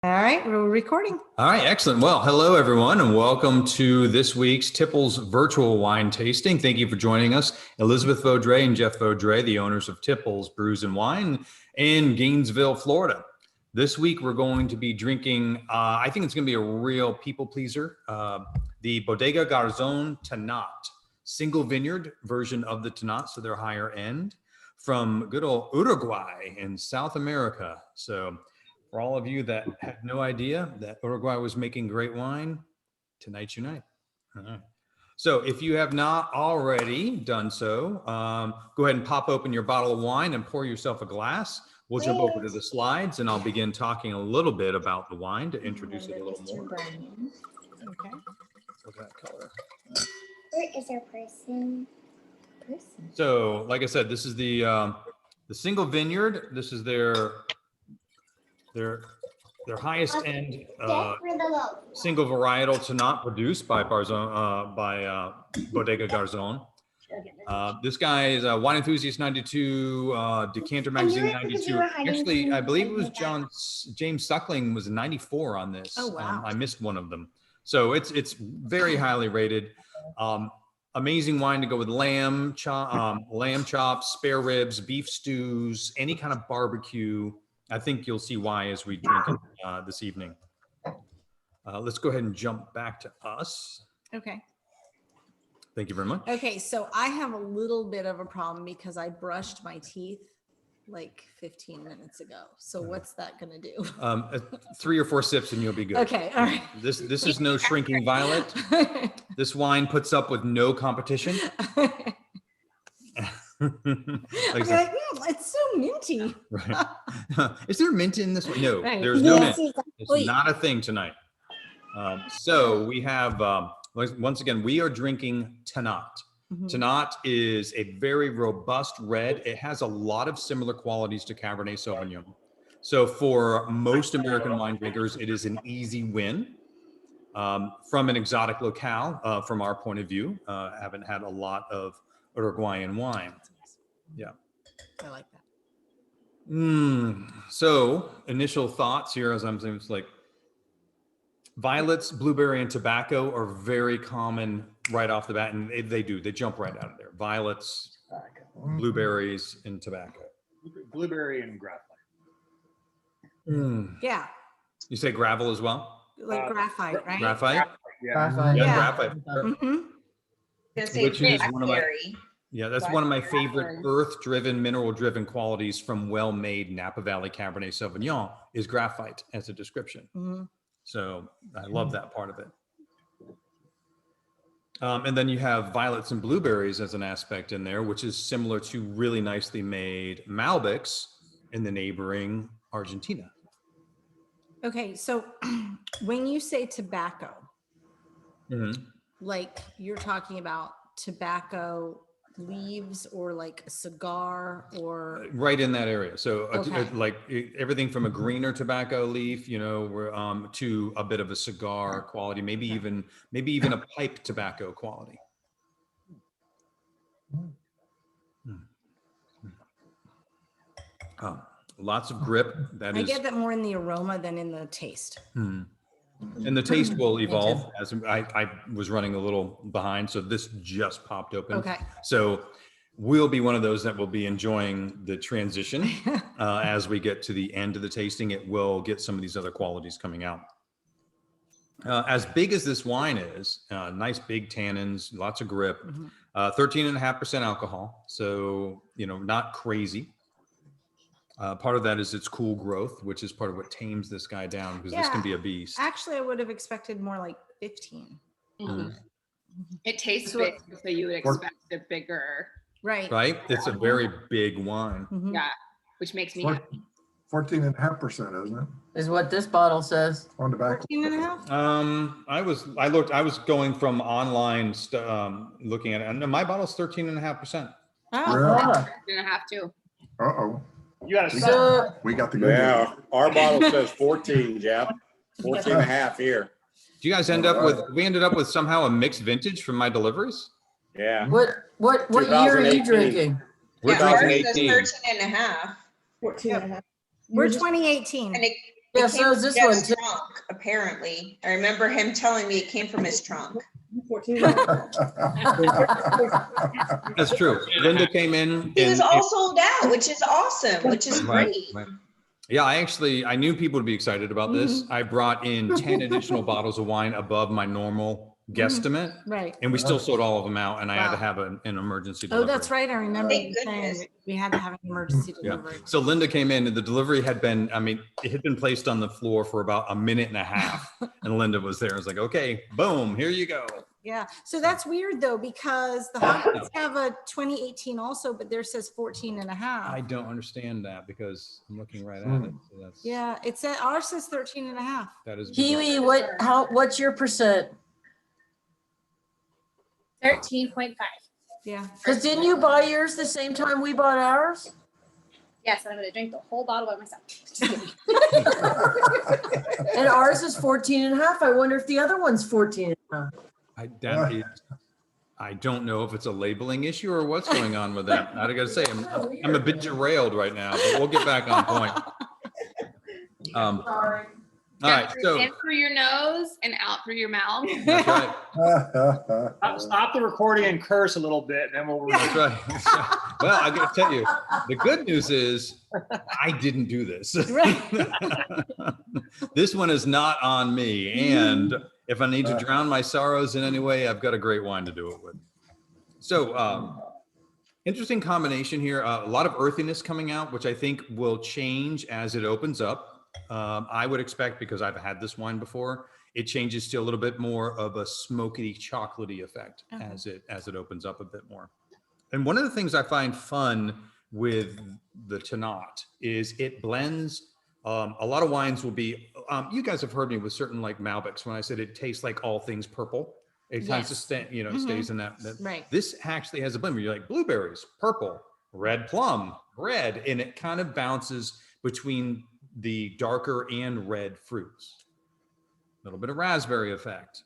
All right, we're recording. All right, excellent. Well, hello everyone, and welcome to this week's Tipple's virtual wine tasting. Thank you for joining us, Elizabeth Vaudrey and Jeff Vaudrey, the owners of Tipple's Brews and Wine in Gainesville, Florida. This week we're going to be drinking, I think it's going to be a real people pleaser, the Bodega Garzon Tannat, single vineyard version of the Tannat, so they're higher end, from good old Uruguay in South America. So for all of you that had no idea that Uruguay was making great wine, tonight's your night. All right. So if you have not already done so, go ahead and pop open your bottle of wine and pour yourself a glass. We'll jump over to the slides and I'll begin talking a little bit about the wine to introduce it a little more. Okay. Look at that color. Where is our person? So, like I said, this is the single vineyard. This is their highest end single varietal Tannat produced by Bodega Garzon. This guy is a Wine Enthusiast 92, Decanter Magazine 92. Actually, I believe it was James Suckling was 94 on this. Oh, wow. I missed one of them. So it's very highly rated. Amazing wine to go with lamb chops, spare ribs, beef stews, any kind of barbecue. I think you'll see why as we drink it this evening. Let's go ahead and jump back to us. Okay. Thank you very much. Okay, so I have a little bit of a problem because I brushed my teeth like 15 minutes ago. So what's that going to do? 3 or 4 sips and you'll be good. Okay, all right. This is no shrinking violet. This wine puts up with no competition. It's so minty. Right. Is there mint in this one? No, Right. there's no Yes, mint. It's not a thing tonight. So we have, once again, we are drinking Tannat. Tannat is a very robust red. It has a lot of similar qualities to Cabernet Sauvignon. So for most American wine drinkers, it is an easy win. From an exotic locale, from our point of view, haven't had a lot of Uruguayan wine. Yeah. I like that. So initial thoughts here, as I'm saying, it's like violets, blueberry, and tobacco are very common right off the bat, and they jump right out of there. Violets, blueberries, and tobacco. Blueberry and graphite. Yeah, You say gravel as well? like graphite, right? Graphite? Yeah. Graphite. Yeah, Yeah. graphite. Which is one of my, that's one of my favorite earth-driven, mineral-driven qualities from well-made Napa Valley Cabernet Sauvignon is graphite as a description. So I love that part of it. And then you have violets and blueberries as an aspect in there, which is similar to really nicely made Malbecs in the neighboring Argentina. Okay, so when you say tobacco, like you're talking about tobacco leaves or like a cigar or Right in that area. So Okay. like everything from a greener tobacco leaf, to a bit of a cigar quality, maybe even a pipe tobacco quality. Lots of grip. I get that more in the aroma than in the taste. And the taste will evolve as I was running a little behind. So this just popped open. Okay. So we'll be one of those that will be enjoying the transition as we get to the end of the tasting. It will get some of these other qualities coming out. As big as this wine is, nice big tannins, lots of grip, 13.5% alcohol. So, not crazy. Part of that is its cool growth, which is part of what tames this guy down because this can be a beast. Actually, I would have expected more like 15. It tastes big, so you would expect a bigger, Right. Right? It's a very big wine. yeah, which makes me happy. 14.5%, isn't it? Is what this bottle says. On the back. 14 and a half? I was going from online, looking at it, and my bottle's 13.5%. Oh, Really? And a half too. Uh-oh. You got to So, We got the good Yeah, news. our bottle says 14, Jeff. 14 and a half here. Do you guys we ended up with somehow a mixed vintage from my deliveries? Yeah. what year are you 2018. drinking? We're Yeah, ours drinking says 18. 13 and a half. 14 and a half. we're 2018. And Yeah, It so came is this from one Jeff's too. trunk, apparently. I remember him telling me it came from his trunk. 14. That's true. Linda came in. He was and- all sold out, which is awesome, which is Right, great. right. Yeah, I knew people would be excited about this. I brought in 10 additional bottles of wine above my normal guesstimate, Right. and we still sold all of them out, and I had to Wow. have an emergency Oh, delivery. that's right. I remember Thank you saying goodness. that we had to have an emergency Yeah. delivery. So Linda came in and the delivery had been, I mean, it had been placed on the floor for about a minute and a half. And Linda was there. I was like, okay, boom, here you go. Yeah. So that's weird though, because the Hopkins have a 2018 also, but theirs says 14 and a half. I don't understand that because I'm looking right at it. So that's, Yeah. It said ours says 13 and a half. that is bizarre. Kiwi, what's your percent? 13.5. Yeah. Because didn't you buy yours the same time we bought ours? Yes, and I'm gonna drink the whole bottle by myself. Just kidding. And ours is 14 and a half. I wonder if the other one's 14 and a half. I don't know if it's a labeling issue or what's going on with that. I gotta say, I'm a bit derailed right now, but we'll get back on point. Sorry. All right, so In through your nose and out through your mouth. that's right. Stop the recording and curse a little bit, and then we'll. That's right. That's right. Well, I gotta tell you, the good news is I didn't do this. This one is not on me. And if I need to drown my sorrows in any way, I've got a great wine to do it with. So, interesting combination here. A lot of earthiness coming out, which I think will change as it opens up. I would expect, because I've had this wine before, it changes to a little bit more of a smoky, chocolatey effect as it opens up a bit more. And one of the things I find fun with the Tannat is it blends. A lot of wines will be, you guys have heard me with certain like Malbecs when I said it tastes like all things purple. It tends to stay, stays in that. Right. This actually has a blend where you're like blueberries, purple, red plum, red, and it kind of bounces between the darker and red fruits. A little bit of raspberry effect.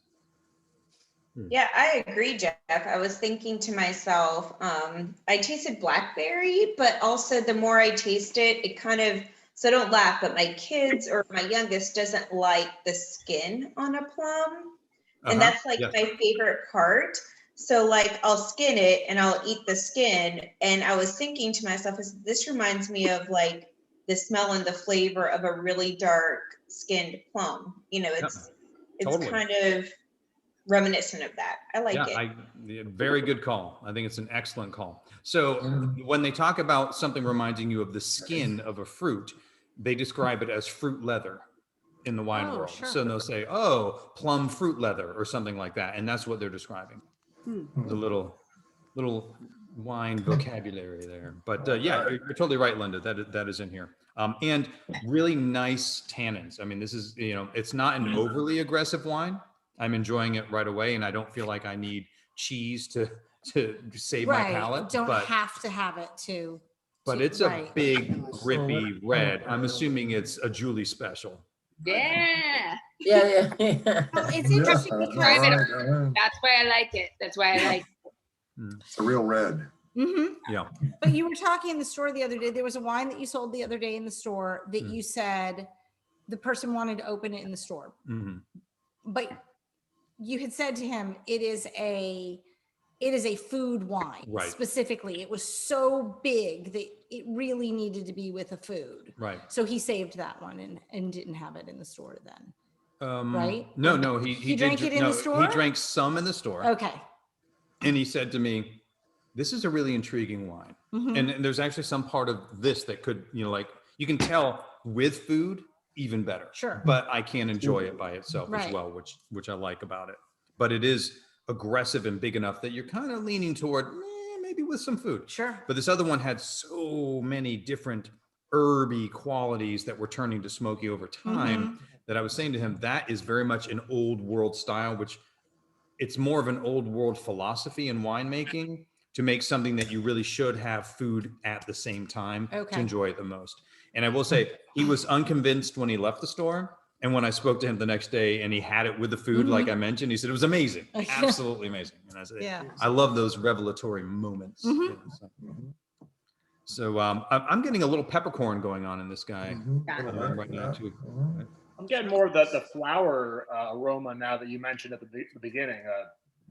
Yeah, I agree, Jeff. I was thinking to myself, I tasted blackberry, but also the more I taste it, it kind of, so don't laugh, but my kids or my youngest doesn't like the skin on a plum. And that's like my favorite part. So like I'll skin it and I'll eat the skin. And I was thinking to myself, this reminds me of like the smell and the flavor of a really dark skinned plum. You know, it's Totally. kind of reminiscent of that. I like it. Very good call. I think it's an excellent call. So when they talk about something reminding you of the skin of a fruit, they describe it as fruit leather in the wine world. Sure. So they'll say, oh, plum fruit leather or something like that. And that's what they're describing. The little wine vocabulary there. But yeah, you're totally right, Linda. That is in here. And really nice tannins. I mean, this is, it's not an overly aggressive wine. I'm enjoying it right away, and I don't feel like I need cheese to save my palate. Don't have to have it to. But it's a big, grippy red. I'm assuming it's a Julie special. Yeah. Yeah. Well, it's interesting because That's why I like it. That's why I like it. It's a real red. Yeah. But you were talking in the store the other day. There was a wine that you sold the other day in the store that you said the person wanted to open it in the store. But you had said to him, it is a food wine. Right. Specifically. It was so big that it really needed to be with a food. Right. So he saved that one and didn't have it in the store then. Right? No, he drank did, it in the store? He drank some in the store. Okay. And he said to me, this is a really intriguing wine. And there's actually some part of this that could, like you can tell with food even better. Sure. But I can enjoy it by itself as Right. well, which I like about it. But it is aggressive and big enough that you're kind of leaning toward maybe with some food. Sure. But this other one had so many different herby qualities that were turning to smoky over time that I was saying to him, that is very much an old world style, which it's more of an old world philosophy in winemaking to make something that you really should have food at the same time to enjoy it the most. And I will say he was unconvinced when he left the store. And when I spoke to him the next day and he had it with the food, like I mentioned, he said, it was amazing. Absolutely amazing. And I said, I love those revelatory moments. So I'm getting a little peppercorn going on in this guy Mhm. right now too. Mhm. I'm getting more of the flower aroma now that you mentioned at the beginning.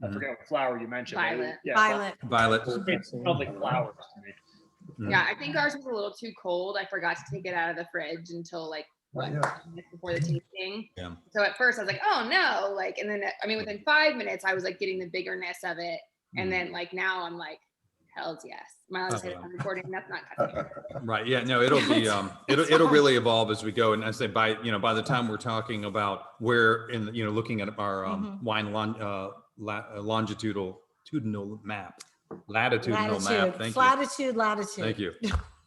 I Mhm. forget what flower you mentioned. but Violet. Yeah, Violet. Violet. It smells like flowers to me. Yeah, I think ours was a little too cold. I forgot to take it out of the fridge until like what, Yeah. 5 minutes before the tasting. Yeah. So at first I was like, oh no, like, and then I mean within 5 minutes I was like getting the biggerness of it, and then like now I'm like, hell's yes. My mom said, Oh, I'm recording. That's not cutting. Right. Yeah. No, it'll be it'll really evolve as we go. And I say by by the time we're talking about where in looking at our wine longitudinal map, latitudinal map. Thank you. Flatitude, latitude. Thank you.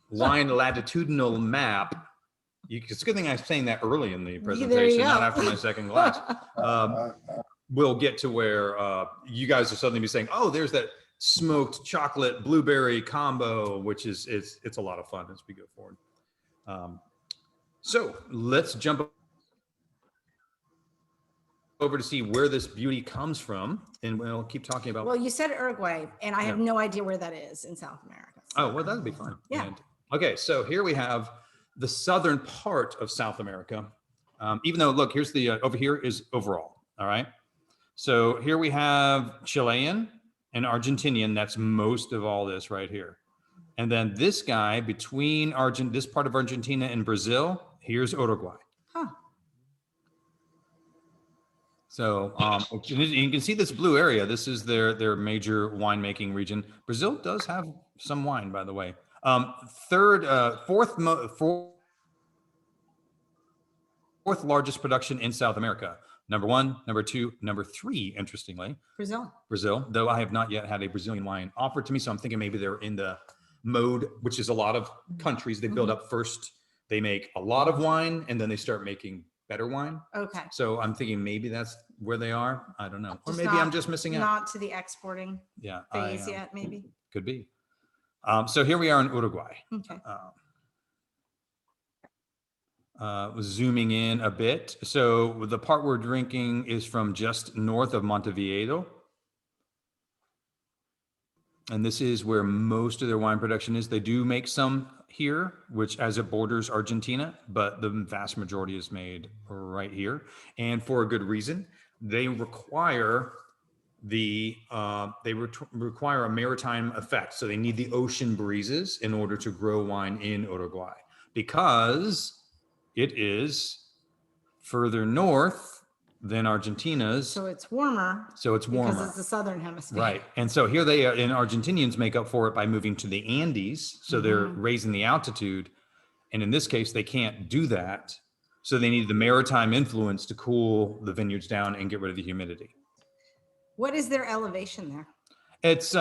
Wine latitudinal map. It's a good thing I'm saying that early in the presentation, not after my second glass. We'll get to where you guys will suddenly be saying, "Oh, there's that smoked chocolate blueberry combo," which is it's a lot of fun as we go forward. So let's jump over to see where this beauty comes from, and we'll keep talking about. Well, you said Uruguay, and I have no idea where that is in South America. Oh, well, that'd be fun. Yeah. And, okay, so here we have the southern part of South America. Even though, look, here's the over here is overall. All right. So here we have Chilean and Argentinian. That's most of all this right here. And then this guy between this part of Argentina and Brazil, here's Uruguay. Huh. So you can see this blue area. This is their major winemaking region. Brazil does have some wine, by the way. Fourth largest production in South America. Number 1, number 2, number 3, interestingly. Brazil, though I have not yet had a Brazilian wine offered to me. So I'm thinking maybe they're in the mode, which is a lot of countries. They build up first. They make a lot of wine and then they start making better wine. Okay. So I'm thinking maybe that's where they are. I don't know. Or maybe not, I'm just missing out. Not to the exporting phase I, yet, maybe. Could be. So here we are in Uruguay. Okay. Zooming in a bit. So the part we're drinking is from just north of Montevideo. And this is where most of their wine production is. They do make some here, which as it borders Argentina, but the vast majority is made right here. And for a good reason. They require require a maritime effect. So they need the ocean breezes in order to grow wine in Uruguay, because it is further north than Argentina's. So it's warmer. Because it's the southern hemisphere. Right. And so here they are, and Argentinians make up for it by moving to the Andes. So they're raising the altitude. And in this case, they can't do that. So they need the maritime influence to cool the vineyards down and get rid of the humidity. What is their elevation there? It's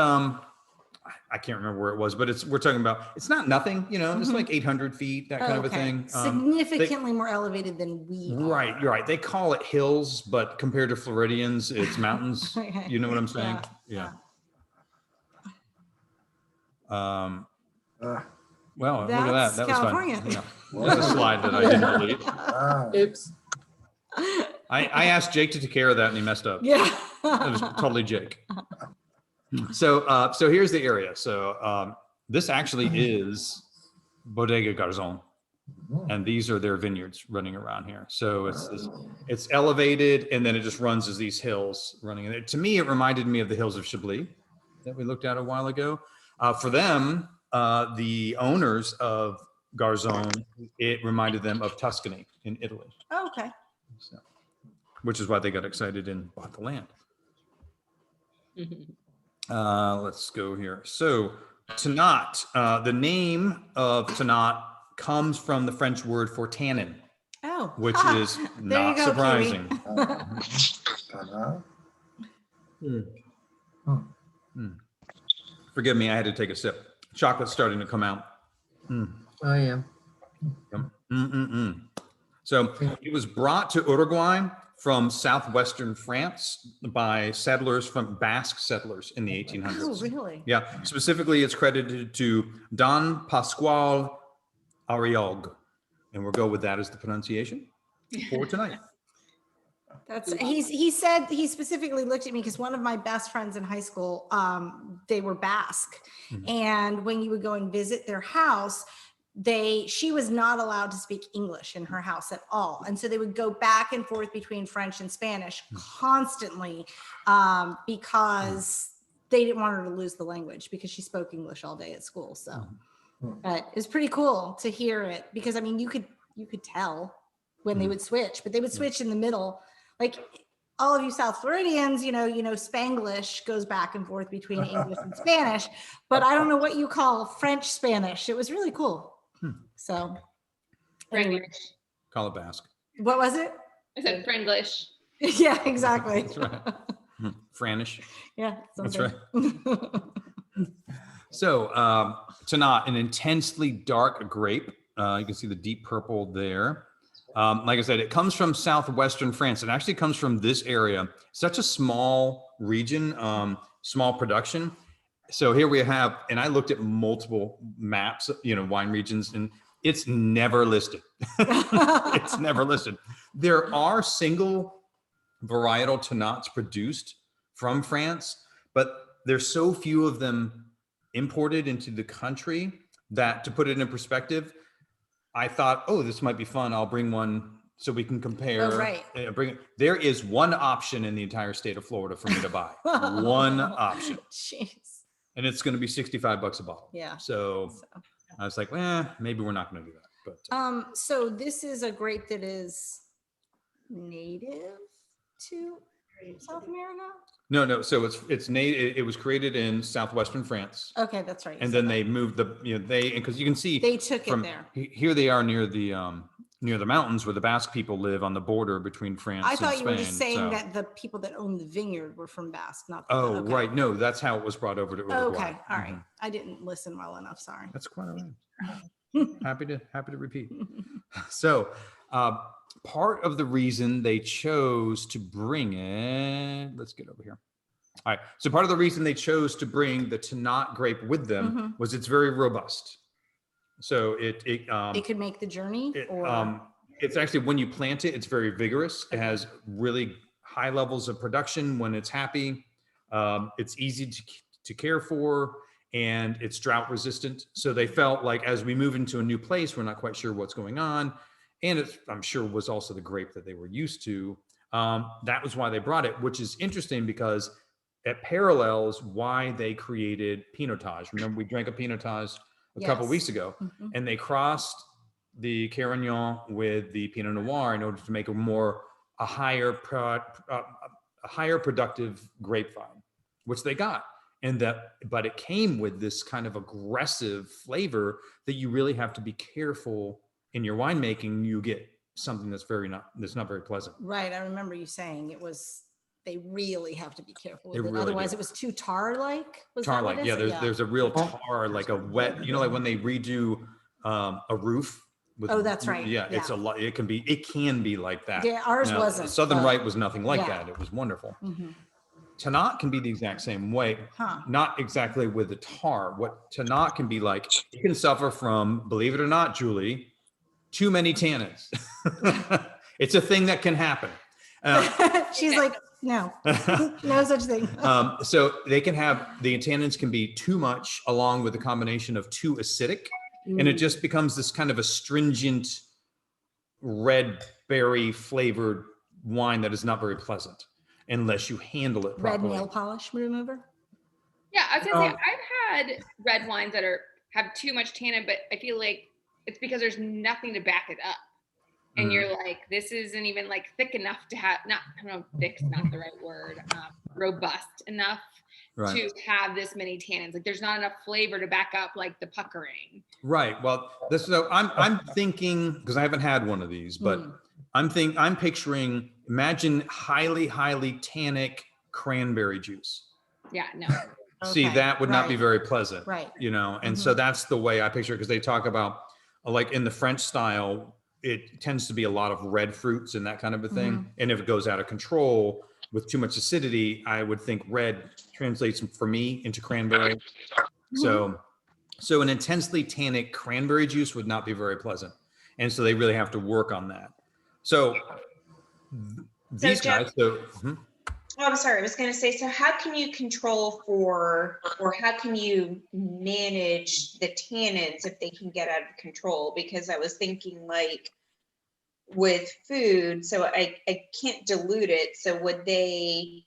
I can't remember where it was, but we're talking about, it's not nothing, it's like 800 feet, that kind of a thing. Significantly more elevated than we are. Right, you're right. They call it hills, but compared to Floridians, it's mountains. Okay. You know what I'm saying? Yeah. Well, look at that. That's That California. was fun. Yeah. That's a slide that I didn't delete. Oops. I asked Jake to take care of that and he messed up. Yeah. It was totally Jake. So here's the area. So this actually is Bodega Garzon, and these are their vineyards running around here. So it's elevated, and then it just runs as these hills running. And to me, it reminded me of the hills of Chablis that we looked at a while ago. For them, the owners of Garzon, it reminded them of Tuscany in Italy. Oh, okay. So, which is why they got excited and bought the land. Let's go here. So Tannat, the name of Tannat comes from the French word for tannin, which is not surprising. Forgive me, I had to take a sip. Chocolate's starting to come out. Oh, yeah. So it was brought to Uruguay from southwestern France by Basque settlers in the 1800s. Oh, really? Yeah, specifically it's credited to Don Pascual Ariog, and we'll go with that as the pronunciation for tonight. He said, he specifically looked at me because one of my best friends in high school, they were Basque. And when you would go and visit their house, she was not allowed to speak English in her house at all. And so they would go back and forth between French and Spanish constantly, because they didn't want her to lose the language because she spoke English all day at school. So, but it was pretty cool to hear it because, I mean, you could tell when they would switch, but they would switch in the middle. Like all of you South Floridians, you know, Spanglish goes back and forth between English and Spanish, but I don't know what you call French Spanish. It was really cool. So anyway. Call it Basque. What was it? I said Frienglish. Yeah, exactly. That's right. Franish. Yeah, That's something. right. So Tannat, an intensely dark grape. You can see the deep purple there. Like I said, it comes from southwestern France. It actually comes from this area. Such a small region, small production. So here we have, and I looked at multiple maps, wine regions, and it's never listed. It's never listed. There are single varietal Tannats produced from France, but there's so few of them imported into the country that, to put it in perspective, I thought, oh, this might be fun. I'll bring one so we can compare. Oh, right. There is one option in the entire state of Florida for me to buy. One option. Jeez. And it's going to be $65 a bottle. Yeah. So I was like, maybe we're not going to do that. But so this is a grape that is native to South America? No. So it's native. It was created in southwestern France. Okay, that's right. And then they moved because you can see they took from it there. Here they are near the mountains where the Basque people live on the border between France and Spain. I thought you were just saying that the people that own the vineyard were from Basque, not the okay. Right. No, that's how it was brought over to Uruguay. Okay. All right. I didn't listen well enough. Sorry. That's quite all right. happy to repeat. So part of the reason they chose to bring it, let's get over here. All right. So part of the reason they chose to bring the Tannat grape with them was it's very robust. So it could make the journey. It's actually, when you plant it, it's very vigorous. It has really high levels of production when it's happy. It's easy to care for, and it's drought resistant. So they felt like as we move into a new place, we're not quite sure what's going on. And it, I'm sure, was also the grape that they were used to. That was why they brought it, which is interesting because it parallels why they created Pinotage. Remember, we drank a Pinotage a couple weeks ago, and they crossed the Carignan with the Pinot Noir in order to make a higher productive grapevine, which they got. But it came with this kind of aggressive flavor that you really have to be careful in your winemaking. You get something that's not very pleasant. Right. I remember you saying they really have to be careful with They it. really Otherwise do. it was too tar-like. Tar-like, yeah. There's a real tar, like a wet, like when they redo a roof. That's right. Yeah, it's a lot. It can be like that. Yeah, ours wasn't. Southern Rite was nothing like that. It was wonderful. Mm-hmm. Tannat can be the exact same way. Not exactly with the tar. What Tannat can be like, it can suffer from, believe it or not, Julie, too many tannins. It's a thing that can happen. She's like, no, no such thing. So the tannins can be too much, along with a combination of too acidic, and it just becomes this kind of astringent red berry flavored wine that is not very pleasant unless you handle it properly. Red nail polish remover. Yeah, I was gonna say I've had red wines that have too much tannin, but I feel like it's because there's nothing to back it up. And you're like, this isn't even like thick enough to have, I don't know, thick's not the right word, robust enough to have this many tannins. Like there's not enough flavor to back up like the puckering. Right. Well, I'm thinking, because I haven't had one of these, but I'm picturing, imagine highly, highly tannic cranberry juice. Yeah, no. See, that would not be very pleasant. Right. And so that's the way I picture it, because they talk about, like in the French style, it tends to be a lot of red fruits and that kind of a thing. And if it goes out of control with too much acidity, I would think red translates for me into cranberry. So an intensely tannic cranberry juice would not be very pleasant. And so they really have to work on that. So these Jeff- guys, so Oh, I'm sorry. I was going to say, so how can you control for, or how can you manage the tannins if they can get out of control? Because I was thinking like with food, so I can't dilute it. So would they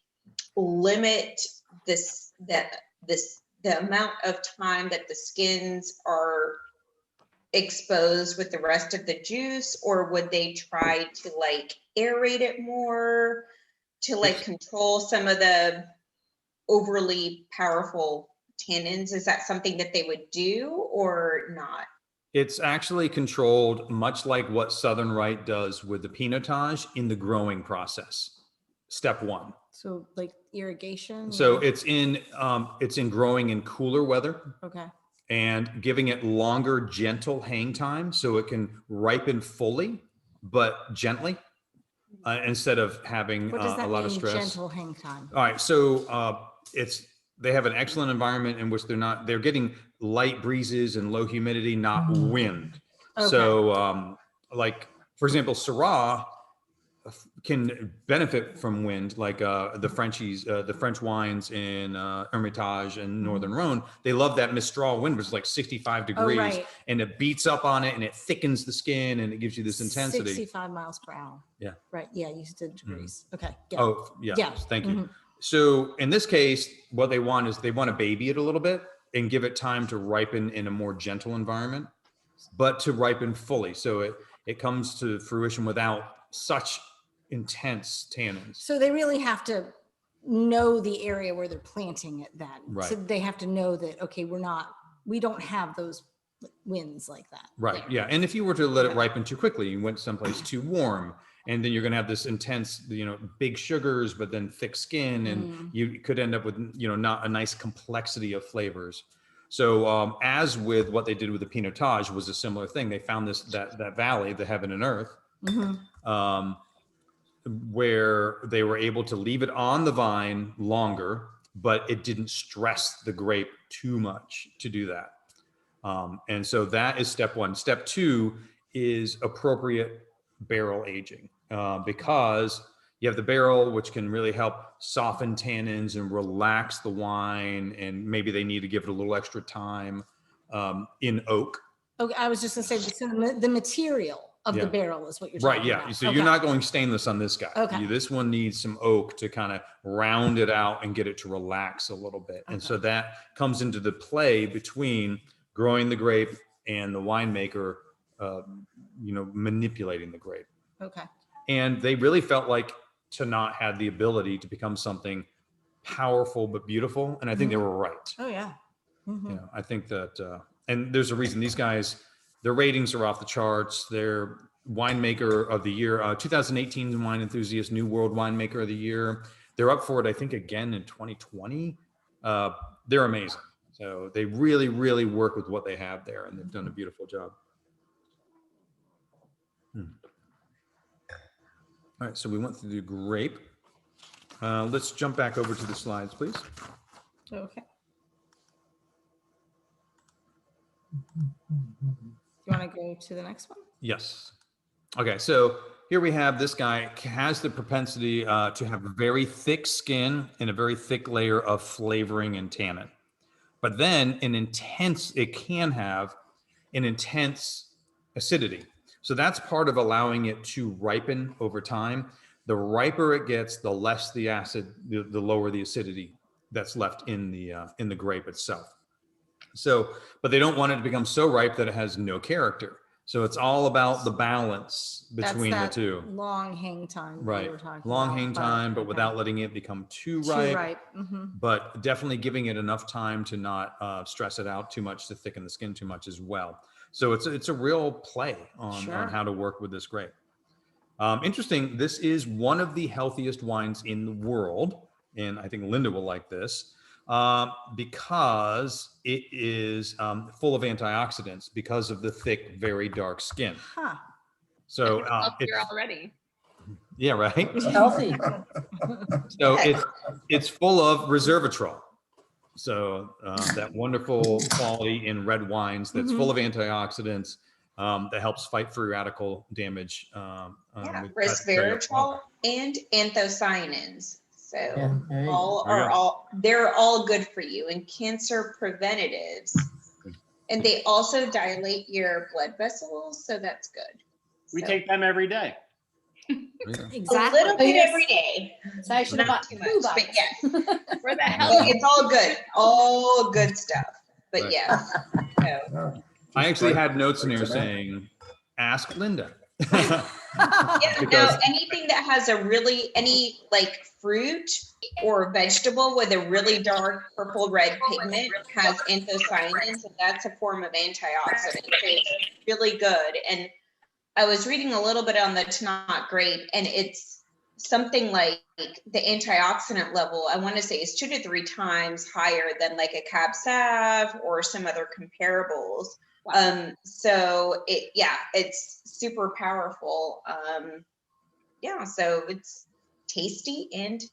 limit the amount of time that the skins are exposed with the rest of the juice, or would they try to like aerate it more to like control some of the overly powerful tannins? Is that something that they would do or not? it's actually controlled much like what Southern Rite does with the pinotage in the growing process. Step one. So like irrigation? So or- it's in growing in cooler weather Okay. and giving it longer, gentle hang time so it can ripen fully, but gently, instead of having What does a that lot mean, of stress. gentle hang time? All right, so they have an excellent environment in which they're getting light breezes and low humidity, not wind. Okay. So like, for example, Syrah can benefit from wind, like the French wines in Hermitage and Northern Rhone. They love that Mistral wind, which is like 65 degrees, right. and it beats up on it and it thickens the skin and it gives you this intensity. 65 miles per hour. Yeah. Right. Yeah. You did degrees. Okay. Yeah. Oh, yeah. Yeah. Thank you. Mhm. So in this case, what they want is they want to baby it a little bit and give it time to ripen in a more gentle environment, but to ripen fully. So it comes to fruition without such intense tannins. So they really have to know the area where they're planting it then. Right. So they have to know that, okay, we don't have those winds like that. Right. there. Yeah. And if you were to let it ripen too quickly, you went someplace too warm, and then you're going to have this intense, big sugars, but then thick skin, and you could end up with, not a nice complexity of flavors. So as with what they did with the Pinotage was a similar thing. They found that valley, the heaven and earth, where they were able to leave it on the vine longer, but it didn't stress the grape too much to do that. And so that is step one. Step two is appropriate barrel aging, because you have the barrel, which can really help soften tannins and relax the wine. And maybe they need to give it a little extra time in oak. Okay. I was just gonna say, so the material of the barrel is what you're talking Right. Yeah. about. So Okay. you're not going stainless on this guy. Okay. This one needs some oak to kind of round it out and get it to relax a little bit. And so that comes into the play between growing the grape and the winemaker, manipulating the grape. Okay. And they really felt like Tannat had the ability to become something powerful but beautiful. And I think they were right. Oh yeah. Mhm. I think that, and there's a reason these guys, their ratings are off the charts. They're winemaker of the year, 2018 Wine Enthusiast, New World Winemaker of the Year. They're up for it, I think, again in 2020. They're amazing. So they really, really work with what they have there, and they've done a beautiful job. All right, so we went through the grape. Let's jump back over to the slides, please. Okay. You want to go to the next one? Yes. Okay, so here we have this guy has the propensity to have a very thick skin and a very thick layer of flavoring and tannin. But then it can have an intense acidity. So that's part of allowing it to ripen over time. The riper it gets, the less the acid, the lower the acidity that's left in the grape itself. So, but they don't want it to become so ripe that it has no character. So it's all about the balance between the two. Long hang time. that Right. you were talking Long about, hang time, but without letting it become too too ripe. ripe. Mhm. But definitely giving it enough time to not stress it out too much, to thicken the skin too much as well. So it's a real play on Sure. how to work with this grape. Interesting, this is one of the healthiest wines in the world, and I think Linda will like this, because it is full of antioxidants because of the thick, very dark skin. Huh. So Healthier already. yeah, right. It's healthy. So it's full of resveratrol. So that wonderful quality in red wines that's full of antioxidants, that helps fight free radical damage. Yeah, with resveratrol and anthocyanins. So Yeah, there you go. they're all good for you and cancer preventatives. And they also dilate your blood vessels, so that's good. We So, take them every day. Exactly. a little bit every day. So I should have Not bought too 2 much, but bottles. yes. For the hell. Well, it's all good stuff. But Right. yes. So, Yeah. I actually had notes in Right here to that. saying, ask Linda. yeah, Because- no, anything that has any like fruit or vegetable with a really dark purple red pigment has anthocyanins, and that's a form of antioxidant. So it's really good. And I was reading a little bit on the Tannat grape, and it's something like the antioxidant level, I want to say, is 2 to 3 times higher than like a Cab Sav or some other comparables. So it's super powerful. So it's tasty and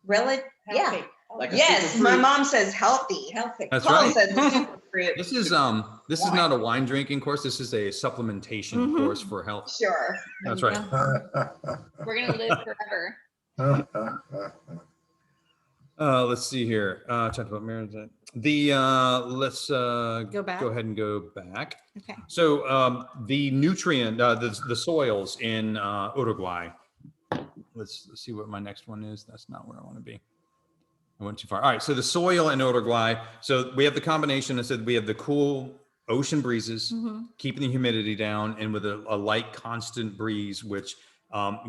Healthy. Like a Yes, my superfruit. mom says healthy. That's Paul right. says superfruit. This is not a wine drinking course. This is a supplementation course for health. Sure. That's right. We're gonna live forever. Let's see here. Talked about marriage. Let's Go back. Go ahead and go back. Okay. So the nutrient, the soils in Uruguay. Let's see what my next one is. That's not where I want to be. I went too far. All right. So the soil in Uruguay. So we have the combination. I said we have the cool ocean breezes, keeping the humidity down, and with a light, constant breeze, which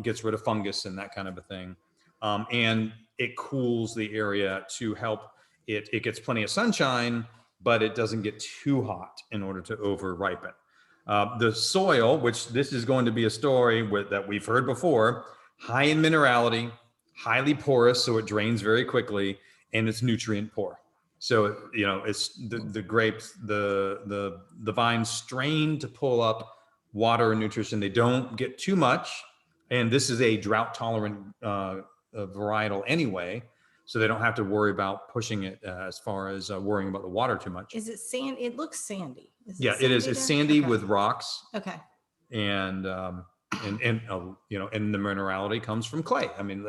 gets rid of fungus and that kind of a thing. And it cools the area to help it. It gets plenty of sunshine, but it doesn't get too hot in order to over ripen. The soil, which this is going to be a story that we've heard before, high in minerality, highly porous, so it drains very quickly, and it's nutrient poor. So, it's the grapes, the vines strain to pull up water and nutrition. They don't get too much. And this is a drought tolerant varietal anyway, so they don't have to worry about pushing it as far as worrying about the water too much. Is it sand? It looks sandy. It is. It's sandy with rocks. Okay. And and the minerality comes from clay. I mean,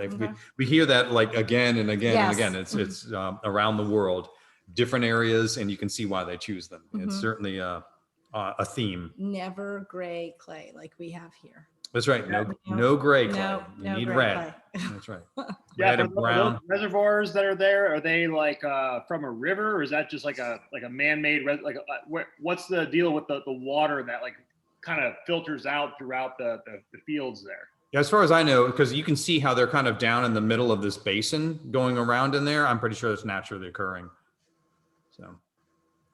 we hear that like again and again and again. It's around the world, different areas, and you can see why they choose them. It's certainly a theme. Never gray clay like we have here. That's right. No gray clay. No, you no need gray red. clay. That's right. Yeah, Red and brown. those reservoirs that are there, are they like from a river, or is that just like a man-made what's the deal with the water that like kind of filters out throughout the fields there? Yeah, as far as I know, because you can see how they're kind of down in the middle of this basin going around in there. I'm pretty sure it's naturally occurring. So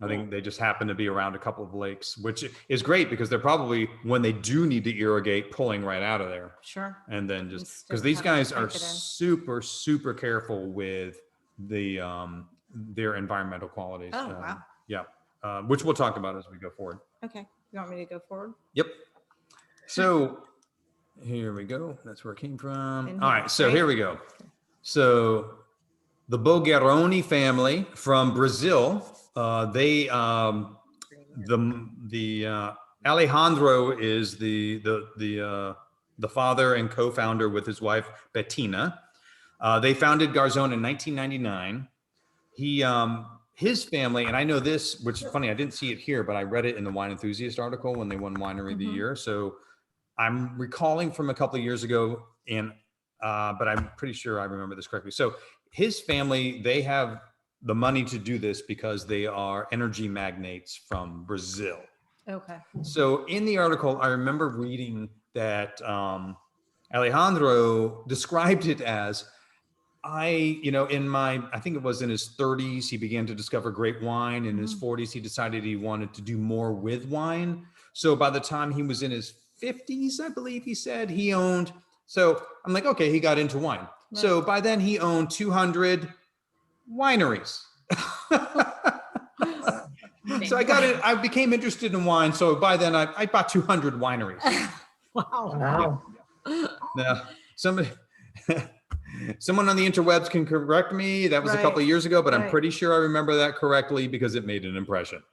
I think they just happen to be around a couple of lakes, which is great because they're probably, when they do need to irrigate, pulling right out of there. Sure. And then just Instead because of these having to guys pipe are it in. super, super careful with the their environmental qualities. Oh, wow. Yeah. Which we'll talk about as we go forward. Okay. You want me to go forward? Yep. So here we go. That's where it came from. In All here, right. So right? here we go. So the Bogeroni family from Brazil, Alejandro is the father and co-founder with his wife Bettina. They founded Garzon in 1999. His family, and I know this, which is funny, I didn't see it here, but I read it in the Wine Enthusiast article when they won Winery of the Year. So I'm recalling from a couple of years ago, but I'm pretty sure I remember this correctly. So his family, they have the money to do this because they are energy magnates from Brazil. Okay. So in the article, I remember reading that Alejandro described it as, I think it was in his 30s, he began to discover great wine. In his 40s, he decided he wanted to do more with wine. So by the time he was in his 50s, I believe he said, he owned. So I'm like, okay, he got into wine. Right. So by then he owned 200 wineries. So I became interested in wine. So by then I bought 200 wineries. Wow. Now, someone on the interwebs can correct me. That was a couple of years ago, but I'm pretty sure I remember that correctly because it made an impression.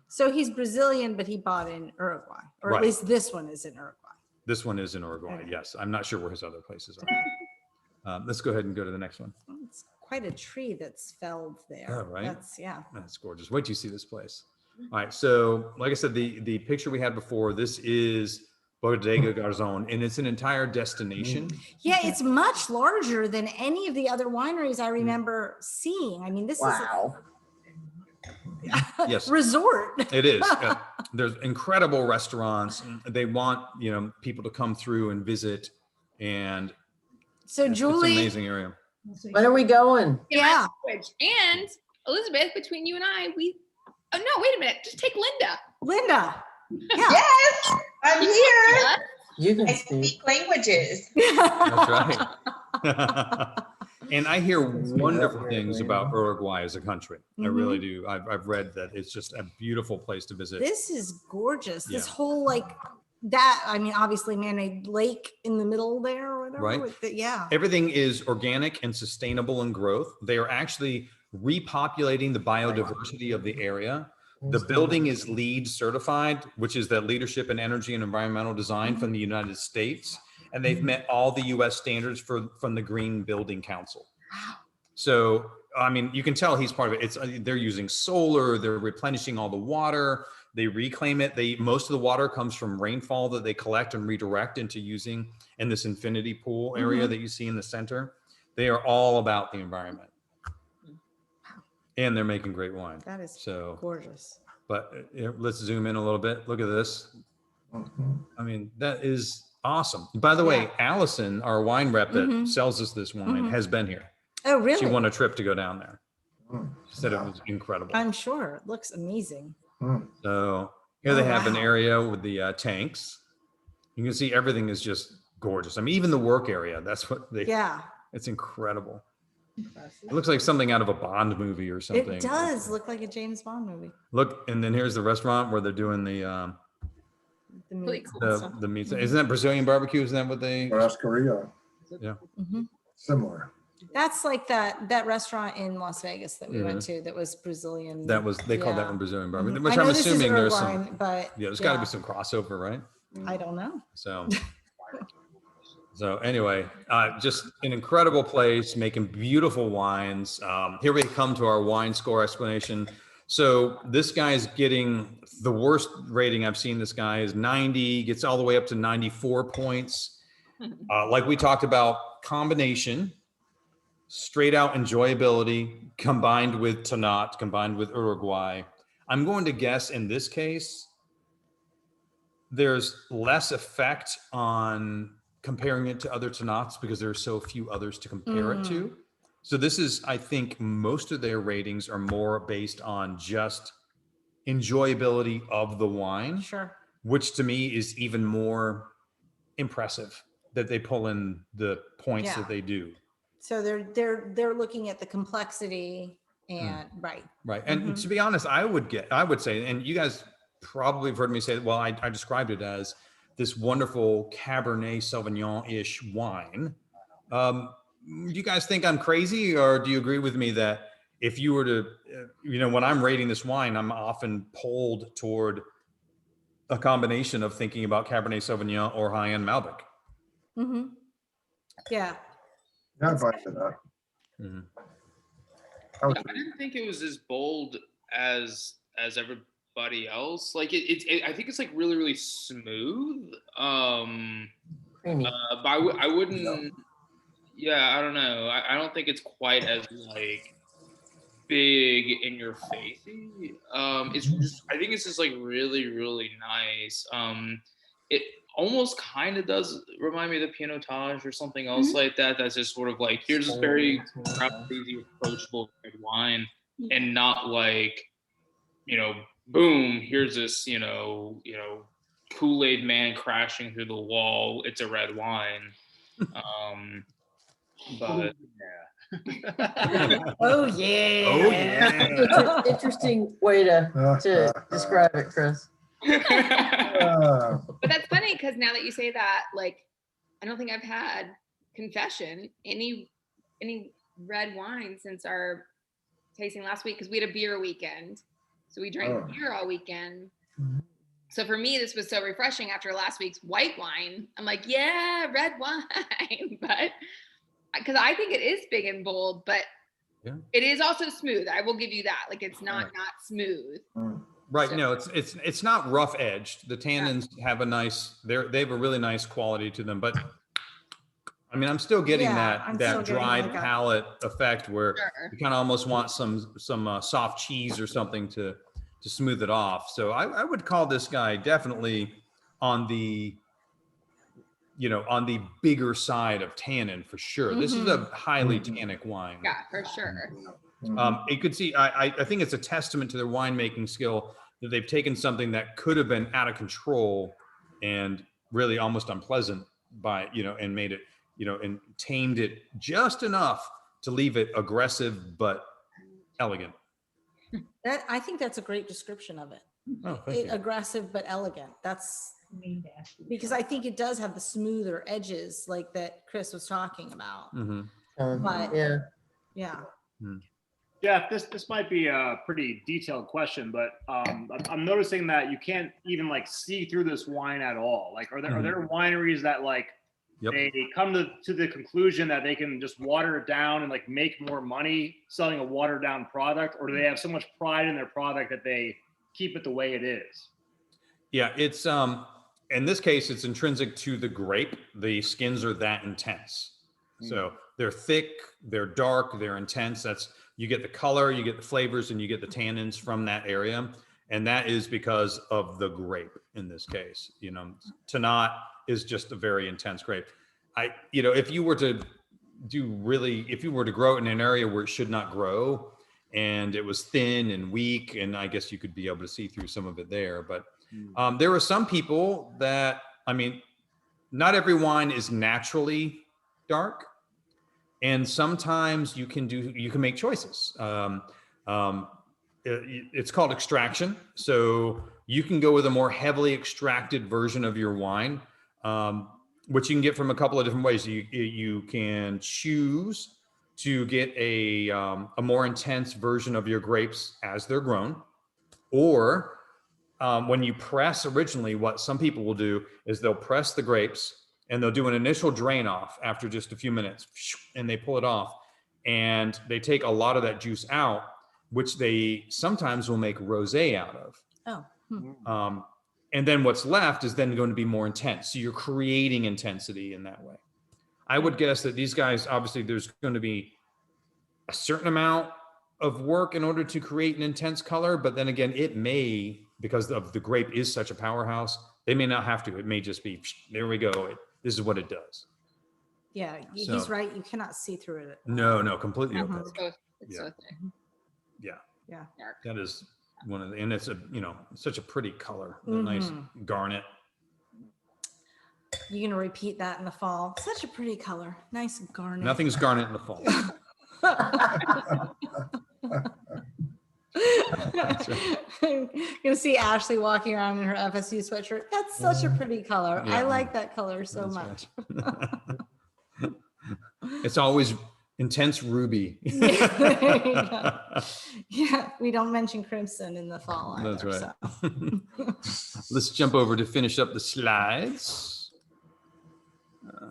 So he's Brazilian, but he bought in Uruguay, or Right. at least this one is in Uruguay. This one is in Uruguay. Okay. Yes. I'm not sure where his other places are. Let's go ahead and go to the next one. Oh, it's quite a tree that's felled there. Oh, right. That's Gorgeous. Wait till you see this place. All right. So like I said, the picture we had before, this is Bodega Garzon, and it's an entire destination. Yeah, it's much larger than any of the other wineries I remember seeing. I mean, this Wow. is a Yes. resort. It is. There's incredible restaurants. They want, people to come through and visit, and So it's an Julie, amazing area. When are we going? yeah, Language. And Elizabeth, between you and I, oh no, wait a minute. Just take Linda. Linda. Yeah. Yes, I'm here. Yeah. You can I speak. speak languages. That's right. And I hear wonderful things about Uruguay as a country. I really do. I've read that it's just a beautiful place to visit. This is gorgeous. This Yeah. whole obviously man-made lake in the middle there or whatever. Right. Yeah. Everything is organic and sustainable in growth. They are actually repopulating the biodiversity of the area. The building is LEED certified, which is the Leadership in Energy and Environmental Design from the United States. And they've met all the US standards from the Green Building Council. Wow. So, I mean, you can tell he's part of it. They're using solar, they're replenishing all the water, they reclaim it. Most of the water comes from rainfall that they collect and redirect into using in this infinity pool area that you see in the center. They are all about the environment. And they're making great wine. That is so gorgeous. But let's zoom in a little bit. Look at this. I mean, that is awesome. By the way, Allison, our wine rep that sells us this wine, has been here. Oh, really? She won a trip to go down there. She said it was incredible. I'm sure. It looks amazing. So here they have an area with the tanks. You can see everything is just gorgeous. I mean, even the work area, that's what it's incredible. It looks like something out of a Bond movie or something. It does look like a James Bond movie. Look, and then here's the restaurant where they're doing the meat. The meat. Isn't that Brazilian barbecue? Isn't that what they? That's Korea. Yeah. Similar. That's like that restaurant in Las Vegas that we went to that was Brazilian. They called that one Brazilian barbecue, which I know I'm this is assuming there's Uruguayan, some. but There's got to be some crossover, right? I don't know. So anyway, just an incredible place, making beautiful wines. Here we come to our wine score explanation. So this guy's getting the worst rating I've seen. This guy is 90, gets all the way up to 94 points. Like we talked about, combination, straight out enjoyability, combined with Tannat, combined with Uruguay. I'm going to guess in this case, there's less effect on comparing it to other Tannats because there are so few others to compare it to. So this is, I think, most of their ratings are more based on just enjoyability of the wine, which to me is even more impressive that they pull in the points that they do. So they're looking at the complexity and right. And to be honest, I would say, and you guys probably have heard me say, well, I described it as this wonderful Cabernet Sauvignon-ish wine. Do you guys think I'm crazy, or do you agree with me that if you were to, when I'm rating this wine, I'm often pulled toward a combination of thinking about Cabernet Sauvignon or high-end Malbec? Yeah, I'm fine with that. I didn't think it was as bold as everybody else. Like I think it's like really, really smooth. But I wouldn't. Yeah, I don't know. I don't think it's quite as like big in your facey. It's just, I think it's just like really, really nice. It almost kind of does remind me of the Pinotage or something else like that. That's just sort of like, here's this very easy, approachable red wine, and not like, boom, here's this, Kool-Aid man crashing through the wall. It's a red wine. But Oh yeah. Interesting way to describe it, Chris. But that's funny because now that you say that, like, I don't think I've had confession any red wine since our tasting last week because we had a beer weekend. So we drank beer all weekend. So for me, this was so refreshing after last week's white wine. I'm like, yeah, red wine. But because I think it is big and bold, but it is also smooth. I will give you that. Like it's not smooth. Right. So, no, it's not rough edged. The tannins have a nice, they have a really nice quality to them, but I mean, I'm still getting that dried palate effect where you kind of almost want some soft cheese or something to smooth it off. So I would call this guy definitely on the, on the bigger side of tannin for sure. This is a highly tannic wine. Yeah, for sure. You could see, I think it's a testament to their winemaking skill that they've taken something that could have been out of control and really almost unpleasant by, and made it, and tamed it just enough to leave it aggressive but elegant. I think that's a great description of it. Oh, thank you. Aggressive but elegant. That's because I think it does have the smoother edges like that Chris was talking about. But yeah. Jeff, this might be a pretty detailed question, but I'm noticing that you can't even like see through this wine at all. Like, are there wineries that like they come to the conclusion that they can just water it down and like make more money selling a watered down product, or do they have so much pride in their product that they keep it the way it is? Yeah, it's in this case, it's intrinsic to the grape. The skins are that intense. So they're thick, they're dark, they're intense. You get the color, you get the flavors, and you get the tannins from that area. And that is because of the grape in this case. Tannat is just a very intense grape. If you were to grow it in an area where it should not grow and it was thin and weak, and I guess you could be able to see through some of it there. But there are some people that, not every wine is naturally dark. And sometimes you can make choices. It's called extraction. So you can go with a more heavily extracted version of your wine, which you can get from a couple of different ways. You can choose to get a more intense version of your grapes as they're grown, or when you press originally, what some people will do is they'll press the grapes and they'll do an initial drain off after just a few minutes, and they pull it off and they take a lot of that juice out, which they sometimes will make rosé out of. And then what's left is then going to be more intense. So you're creating intensity in that way. I would guess that these guys, obviously there's going to be a certain amount of work in order to create an intense color, but then again, it may, because of the grape is such a powerhouse, they may not have to. It may just be, there we go. This is what it does. Yeah, he's right. You cannot see through it. No, completely opaque. It's so thick. Yeah. That is one of the, and it's such a pretty color, a nice garnet. You're gonna repeat that in the fall. Such a pretty color, nice garnet. Nothing's garnet in the fall. You're gonna see Ashley walking around in her FSU sweatshirt. That's such a pretty color. I like that color so much. Right. It's always intense ruby. Yeah, we don't mention crimson in the fall either. That's right. So. Let's jump over to finish up the slides.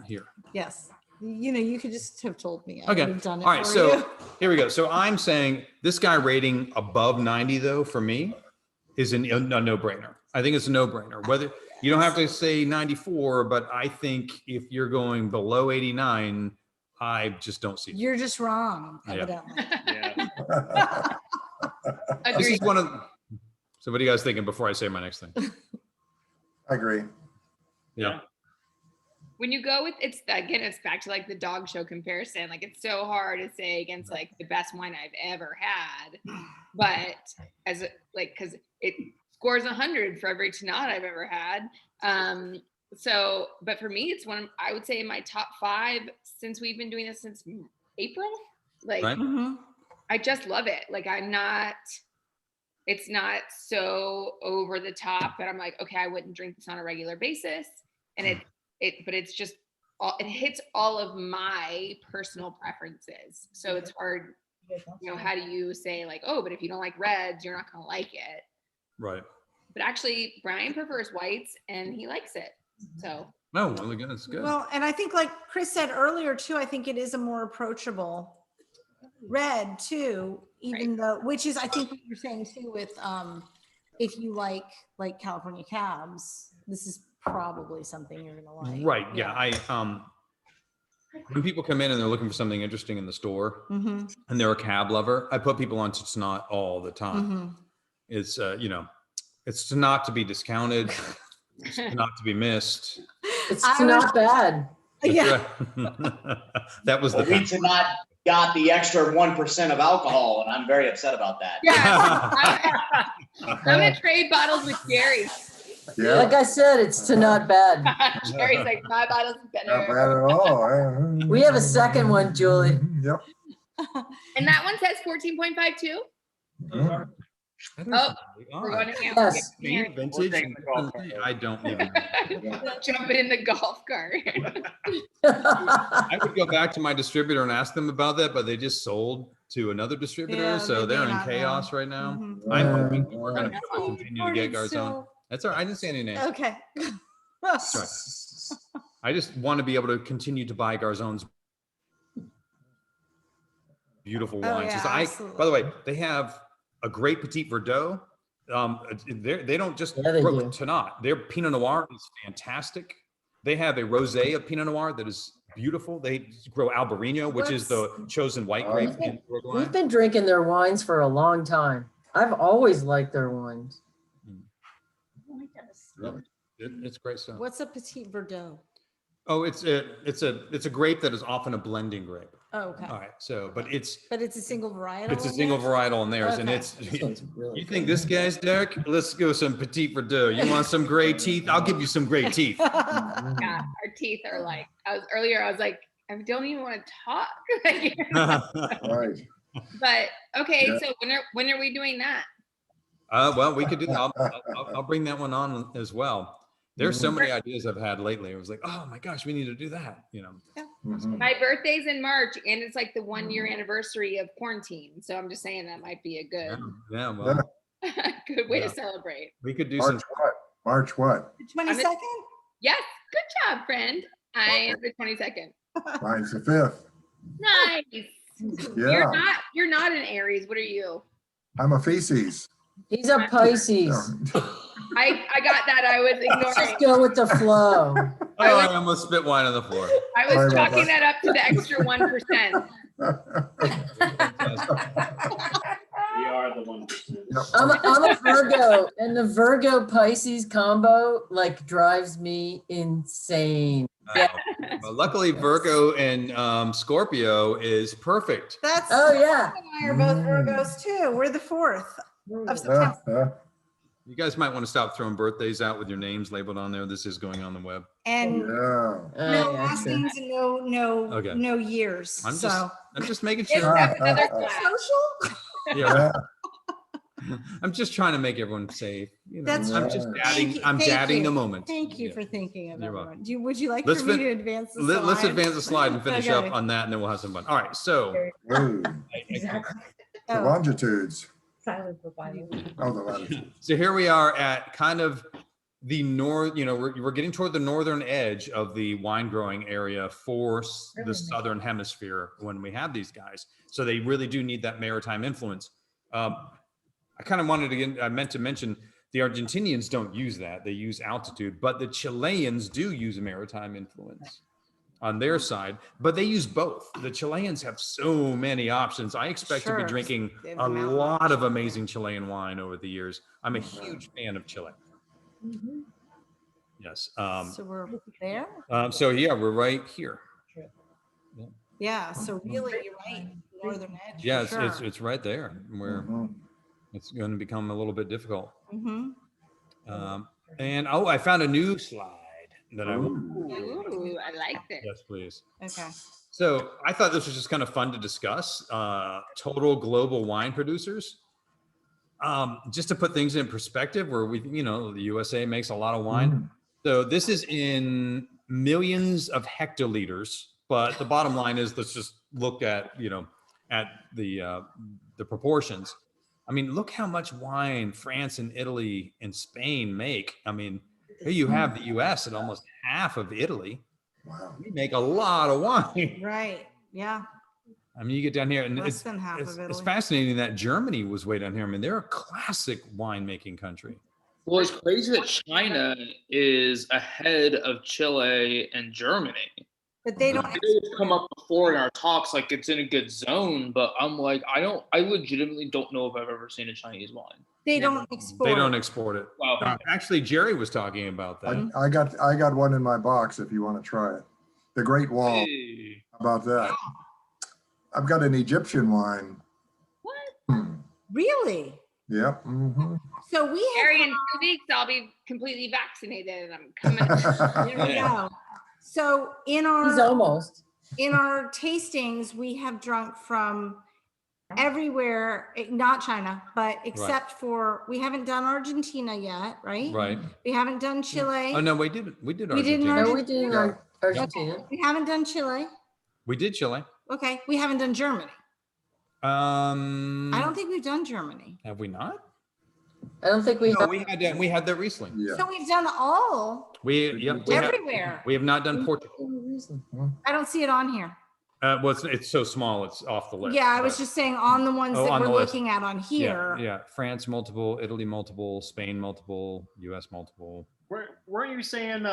Here. Yes. You could just have told me. Okay. Done it. All right. So here we go. So I'm saying this guy rating above 90, though, for me is a no-brainer. I think it's a no-brainer. Whether you don't have to say 94, but I think if you're going below 89, I just don't see it. You're just wrong, evidently. Yeah. This is one of. So what are you guys thinking before I say my next thing? I agree. Yeah. When you go with it's back to like the dog show comparison. Like it's so hard to say against like the best wine I've ever had, but because it scores 100 for every Tannat I've ever had. But for me, it's I would say in my top 5 since we've been doing this since April. Like I just love it. Like it's not so over the top that I'm like, okay, I wouldn't drink this on a regular basis. And but it's just it hits all of my personal preferences. So it's hard how do you say like, oh, but if you don't like reds, you're not going to like it. Right. But actually, Brian prefers whites and he likes it. So. No, really good. It's good. Well, and I think like Chris said earlier too, I think it is a more approachable red too, even though, which is, I think what you're saying too with, if you like California cabs, this is probably something you're gonna like. Right. Yeah. When people come in and they're looking for something interesting in the store and they're a cab lover, I put people on to Tannat all the time. It's, it's not to be discounted. It's not to be missed. It's not bad. Yeah. Right. That was the. We Tannat got the extra 1% of alcohol, and I'm very upset about that. Yeah. I'm gonna trade bottles with Jerry. Yeah. Like I said, it's to not bad. Jerry's like, my bottle's better. Not bad at all. We have a second one, Julie. Yep. And that one says 14.5 too. Mhm. Oh, we're going to Yes. Vintage. I don't even. jumping in the golf cart. I would go back to my distributor and ask them about that, but they just sold to another distributor, Yeah, so they they're may in not chaos know. right now. Mhm. I'm hoping we're going to continue to get Garzon. Still- That's all right. I didn't say any names. Okay. Sorry. I just want to be able to continue to buy Garzon's beautiful wines. yeah, 'Cause absolutely. by the way, they have a great Petit Verdot. They don't just Yeah, they grow do. Tannat. Their Pinot Noir is fantastic. They have a rosé of Pinot Noir that is beautiful. They grow Albarino, which is the chosen white grape in Uruguay. We've been drinking their wines for a long time. I've always liked their wines. It's great stuff. What's a Petit Verdot? Oh, it's a grape that is often a blending grape. Oh, okay. All right. So, but it's a single varietal. a single varietal in theirs, and Okay. it's. This one's really You think this guy's dark? Let's go some Petit Verdot. You want some gray teeth? I'll give you some gray teeth. Yeah, our teeth are like. I was like, I don't even want to talk. Right. But okay, Yeah. so when are we doing that? Well, we could do that. I'll bring that one on as well. There's so many ideas I've had lately. It was like, oh my gosh, we need to do that. Mhm. My birthday's in March, and it's like the 1 year anniversary of quarantine. So I'm just saying that might be a good Yeah. Well, good way Yeah. to celebrate. we could do March some. what? March what? 22nd? Yes, good job, friend. I am the 22nd. Mine's the 5th. Nice. Yeah. You're not an Aries. What are you? I'm a feces. He's a Pisces. I got that. I was Just ignoring. go with the flow. Oh, I almost spit wine on the floor. I Sorry was about chalking that. that up to the extra 1%. We are the 1%. Yep. I'm a Virgo, and the Virgo Pisces combo like drives me insane. Well, luckily, Virgo and Scorpio is perfect. That's. Oh yeah. Chris and I are both Virgos too. We're the 4th of September. You guys might want to stop throwing birthdays out with your names labeled on there. This is going on the web. And Yeah. no yeah, last sure. names and Okay. no years. I'm just making It's sure. another class. Social? Yeah. I'm just trying to make everyone safe. That's I'm just true. adding. I'm Thank adding you. the moment. Thank you Yeah. for thinking of You're everyone. welcome. Would you like Let's for me fin- to advance the Let's slide? advance the slide and finish Okay. up on that, and then we'll have some fun. All right. So Ooh, Oh, the longitudes. Silent for 5 minutes. Oh, the latitude. so here we are at kind of the north. We're getting toward the northern edge of the wine growing area for the southern hemisphere when we have these guys. So they really do need that maritime influence. I kind of I meant to mention the Argentinians don't use that. They use altitude, but the Chileans do use a maritime influence on their side, but they use both. The Chileans have so many options. I expect to Sure. be drinking They have a the mountain lot of amazing Chilean wine over the years. I'm a huge fan of Chile. Yes. so we're there? So yeah, we're right here. Yeah, so really, you're right, northern edge. for Yeah, sure. it's right there where Mhm. it's going to become a little bit difficult. Mhm. And I found a new slide that I want. Ooh, I like this. Yes, please. Okay. So I thought this was just kind of fun to discuss. Total global wine producers. Just to put things in perspective, where the USA makes a lot of wine. So this is in millions of hectoliters, but the bottom line is, let's just look at, at the proportions. I mean, look how much wine France and Italy and Spain make. I mean, here you have the U.S. at almost half of Italy. Wow. We make a lot of wine. Right. Yeah. I mean, you get down here, and Less than half of it's Italy. fascinating that Germany was way down here. I mean, they're a classic winemaking country. Well, it's crazy that China is ahead of Chile and Germany. But they don't. I know it's come up before in our talks, like it's in a good zone, but I'm like, I legitimately don't know if I've ever seen a Chinese wine. They don't export. They don't export it. Wow. Actually, Jerry was talking about that. I got one in my box if you want to try it. The Great Wall. Hey. How about that? I've got an Egyptian wine. What? Really? Yep. Mm-hmm. So we Harry, in have. 2 weeks, I'll be completely vaccinated and I'm coming. There we go. So He's almost. in our tastings, we have drunk from everywhere, not China, but except for, we haven't done Argentina yet, right? Right. We haven't done Chile. Oh no, we did We did Argentina. in No, we did in Argentina. We haven't done Chile. We did Chile. Okay. We haven't done Germany. I don't think we've done Germany. Have we not? I don't think we No, have. we had that recently. Yeah. So we've done all everywhere. We have not done Portugal. I don't see it on here. Well, it's so small, it's off the list. Yeah, I was but- just saying on the ones Oh, that on we're the list. looking at on here. Yeah, France multiple, Italy multiple, Spain multiple, US multiple. Weren't you saying,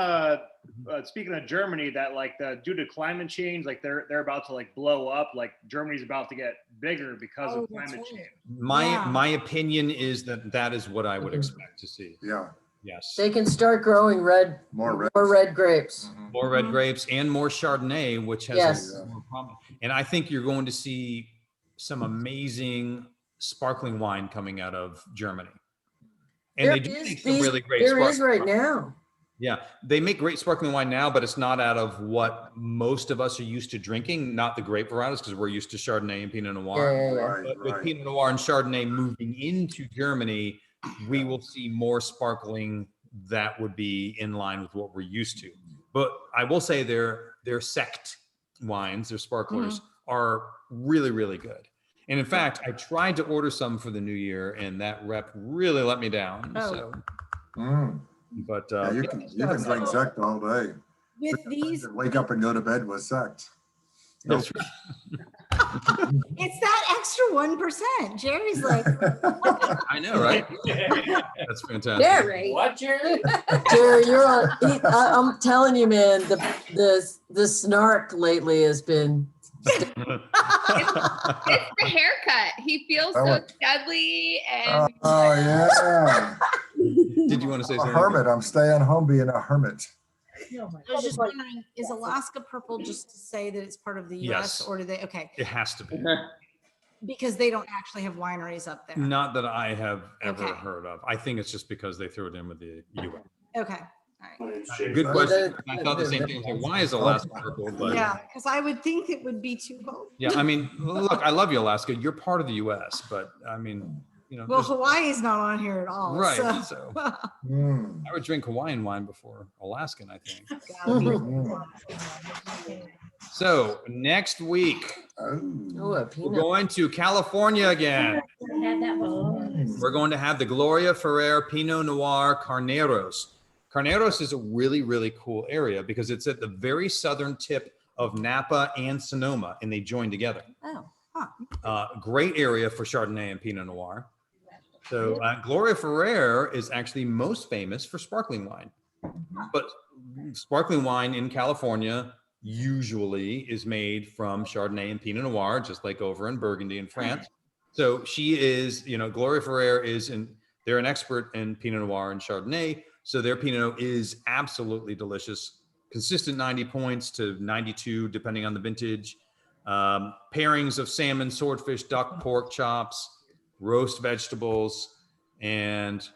speaking of Germany, that like due to climate change, like they're about to like blow up, like Germany's about to get bigger because of that's climate right. change? My opinion is that is what I would expect to see. Yeah. Yes. They can start growing more red grapes. More red grapes and more Chardonnay, which has Yes. more problem. And I think you're going to see some amazing sparkling wine coming out of Germany. And There they do is make some really great There is sparkling right wine. now. Yeah, they make great sparkling wine now, but it's not out of what most of us are used to drinking, not the grape varieties, because we're used to Chardonnay and Pinot Noir. Yeah. Right, But with right. Pinot Noir and Chardonnay moving into Germany, we will see more sparkling that would be in line with what we're used to. But I will say their sect wines, their sparklers, are really, really good. And in fact, I tried to order some for the new year, and that rep really let me down. Oh. So, Mm. but Yeah, you can drink sect all day. With these, Wake up and go to bed with sect. that's right. it's that extra 1%. Jerry's like, I know, right? That's fantastic. Yeah, Right. What, Jerry? Jerry, you're on. I'm telling you, man. The snark lately has been. It's the haircut. He feels so studly and Oh yeah. Did you want to say I'm a something? hermit. I'm staying home being a hermit. I was just wondering, is Alaska purple just to say that it's part of the US Yes. or do they, okay, It has to be. because they don't actually have wineries up there. Not that I have ever Okay. heard of. I think it's just because they threw it in with the UN. Okay. All right. Good question. I thought the same thing. Like, why is Alaska purple? But Yeah, because I would think it would be too cold. yeah, I mean, look, I love you, Alaska. You're part of the US, but I mean, you know, Well, just- Hawaii's not on here at all. Right, So. so. Mm. I would drink Hawaiian wine before Alaskan, I think. Gotta be- Mm. So next week, Oh. Oh, a we're peanut. going to California again. We're going to have the Gloria Ferrer Pinot Noir Carneros. Carneros is a really, really cool area because it's at the very southern tip of Napa and Sonoma, and they join together. Oh, huh. Great area for Chardonnay and Pinot Noir. So Gloria Ferrer is actually most famous for sparkling wine. But sparkling wine in California usually is made from Chardonnay and Pinot Noir, just like over in Burgundy in France. So she is, Gloria Ferrer they're an expert in Pinot Noir and Chardonnay. So their Pinot is absolutely delicious. Consistent 90 points to 92, depending on the vintage. Pairings of salmon, swordfish, duck, pork chops, roast vegetables, and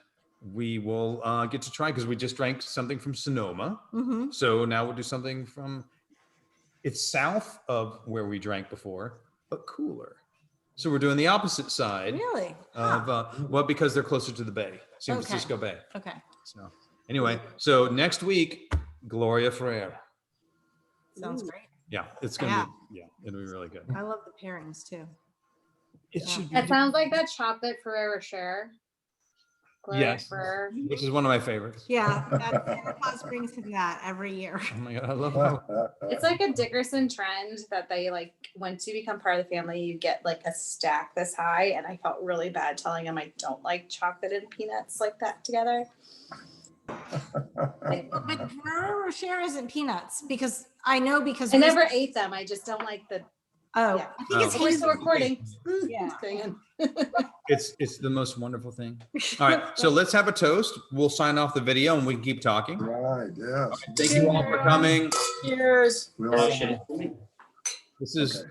we will get to try because we just drank something from Sonoma. Mm-hmm. So now we'll do something it's south of where we drank before, but cooler. So we're doing the opposite side Really? of, because they're closer to the bay, San Okay. Francisco Bay. Okay. So anyway, so next week, Gloria Ferrer. Sounds great. Yeah, it's going to be, it'll be really good. I love the pairings too. It should be. It sounds like that chocolate Ferrero Rocher. Yes. Ferrero. Which is one of my favorites. Yeah, Santa Claus brings him that every year. Oh my God, I love that. It's like a Dickerson trend that they like, once you become part of the family, you get like a stack this high. And I felt really bad telling him I don't like chocolate and peanuts like that together. But Ferrero Rocher isn't peanuts because I never ate them. I just don't like the. Oh, Yeah. I think it's We're hazy. still recording. Yeah. It's the most wonderful thing. All right, so let's have a toast. We'll sign off the video and we can keep talking. Right, yes. Thank you all for coming. Cheers. We all- This is